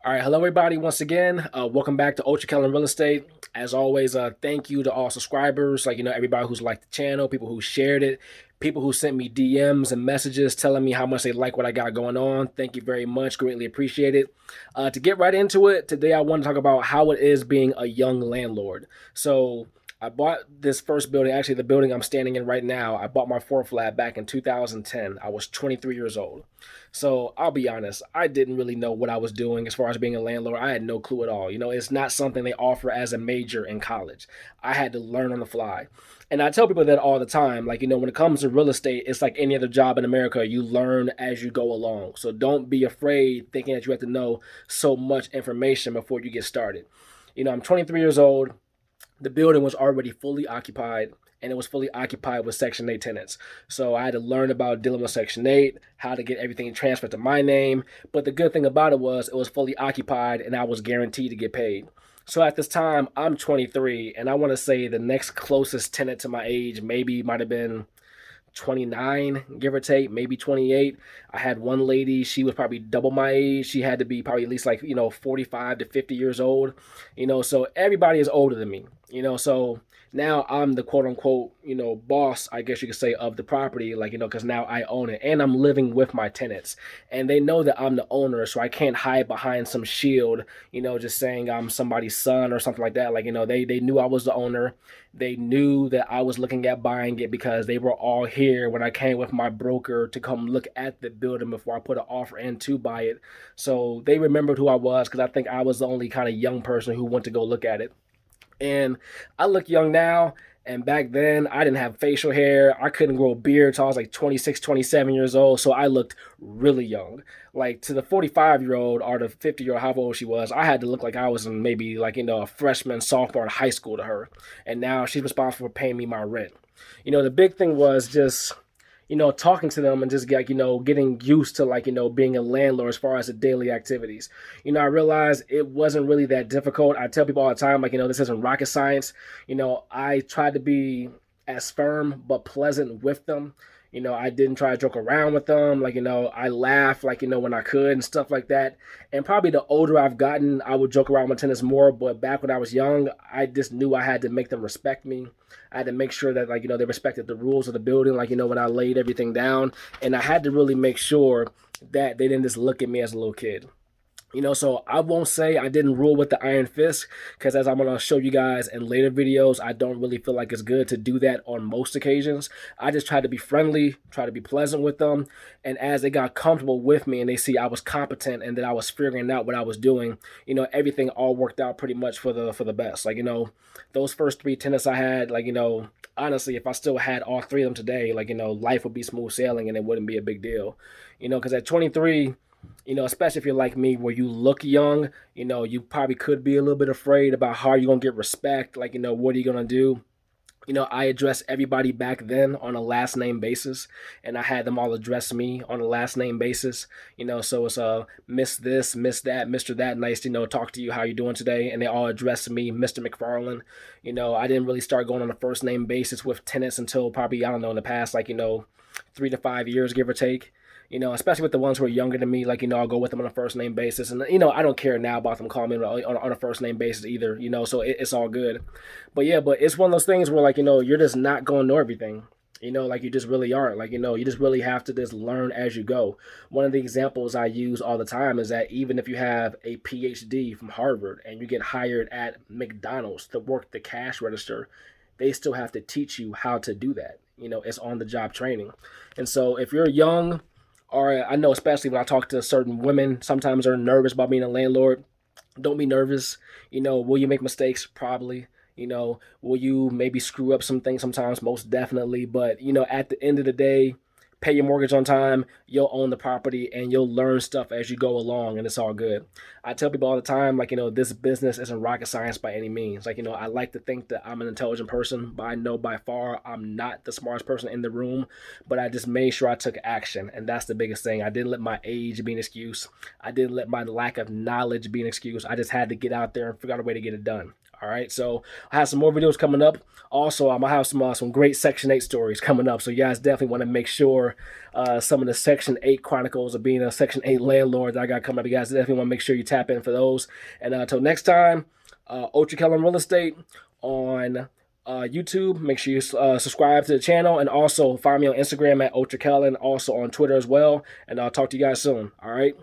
All right, hello everybody. Once again, welcome back to Ultra Kellen Real Estate. As always, thank you to all subscribers, everybody who's liked the channel, people who shared it, people who sent me DMs and messages telling me how much they like what I got going on. Thank you very much, greatly appreciate it. To get right into it, today I want to talk about how it is being a young landlord. So I bought this first building, actually the building I'm standing in right now. I bought my fourth flat back in 2010. I was 23 years old. So I'll be honest, I didn't really know what I was doing as far as being a landlord. I had no clue at all. It's not something they offer as a major in college. I had to learn on the fly. And I tell people that all the time. When it comes to real estate, it's like any other job in America. You learn as you go along. So don't be afraid thinking that you have to know so much information before you get started. I'm 23 years old. The building was already fully occupied, and it was fully occupied with Section 8 tenants. So I had to learn about dealing with Section 8, how to get everything transferred to my name. But the good thing about it was fully occupied and I was guaranteed to get paid. So at this time, I'm 23, and I want to say the next closest tenant to my age maybe might have been 29, give or take, maybe 28. I had one lady, she was probably double my age. She had to be probably at least 45 to 50 years old. So everybody is older than me. So now I'm the quote unquote, boss, I guess you could say, of the property, because now I own it and I'm living with my tenants. And they know that I'm the owner, so I can't hide behind some shield, just saying I'm somebody's son or something like that. They knew I was the owner. They knew that I was looking at buying it because they were all here when I came with my broker to come look at the building before I put an offer in to buy it. So they remembered who I was because I think I was the only kind of young person who went to go look at it. And I look young now, and back then I didn't have facial hair. I couldn't grow a beard until I was like 26, 27 years old. So I looked really young. Like to the 45-year-old or the 50-year-old, how old she was, I had to look like I was in maybe a freshman, sophomore in high school to her. And now she's responsible for paying me my rent. The big thing was just talking to them and just getting used to being a landlord as far as the daily activities. I realized it wasn't really that difficult. I tell people all the time, this isn't rocket science. I tried to be as firm but pleasant with them. I didn't try to joke around with them. I laugh, when I could and stuff like that. And probably the older I've gotten, I would joke around with tenants more. But back when I was young, I just knew I had to make them respect me. I had to make sure that, they respected the rules of the building, when I laid everything down. And I had to really make sure that they didn't just look at me as a little kid. So I won't say I didn't rule with the iron fist, because as I'm going to show you guys in later videos, I don't really feel like it's good to do that on most occasions. I just tried to be friendly, try to be pleasant with them. And as they got comfortable with me and they see I was competent and that I was figuring out what I was doing, everything all worked out pretty much for the best. Those first three tenants I had, honestly, if I still had all three of them today, life would be smooth sailing and it wouldn't be a big deal. Because at 23, especially if you're like me, where you look young, you probably could be a little bit afraid about how you're going to get respect. What are you going to do? I addressed everybody back then on a last name basis, and I had them all address me on a last name basis. So it's Miss this, Miss that, Mr. That. Nice to talk to you. How you doing today? And they all addressed me, Mr. McFarland. I didn't really start going on a first name basis with tenants until probably, I don't know, in the past 3 to 5 years, give or take. Especially with the ones who are younger than me, I'll go with them on a first name basis. And, I don't care now about them calling me on a first name basis either, so it's all good. But yeah, but it's one of those things where, you're just not going to know everything. You just really aren't. You just really have to just learn as you go. One of the examples I use all the time is that even if you have a PhD from Harvard and you get hired at McDonald's to work the cash register, they still have to teach you how to do that. It's on the job training. And so if you're young, or I know especially when I talk to certain women, sometimes they're nervous about being a landlord. Don't be nervous. Will you make mistakes? Probably. Will you maybe screw up some things sometimes? Most definitely. But, at the end of the day, pay your mortgage on time, you'll own the property, and you'll learn stuff as you go along, and it's all good. I tell people all the time, this business isn't rocket science by any means. I like to think that I'm an intelligent person, but I know by far I'm not the smartest person in the room, but I just made sure I took action, and that's the biggest thing. I didn't let my age be an excuse. I didn't let my lack of knowledge be an excuse. I just had to get out there and figure out a way to get it done. All right, so I have some more videos coming up. Also, I have some great Section 8 stories coming up. So you guys definitely want to make sure some of the Section 8 chronicles of being a Section 8 landlord that I got coming up. You guys definitely want to make sure you tap in for those. And until next time, Ultra Keller Real Estate on YouTube. Make sure you subscribe to the channel, and also find me on Instagram at Ultra Kellen, also on Twitter as well. And I'll talk to you guys soon. All right.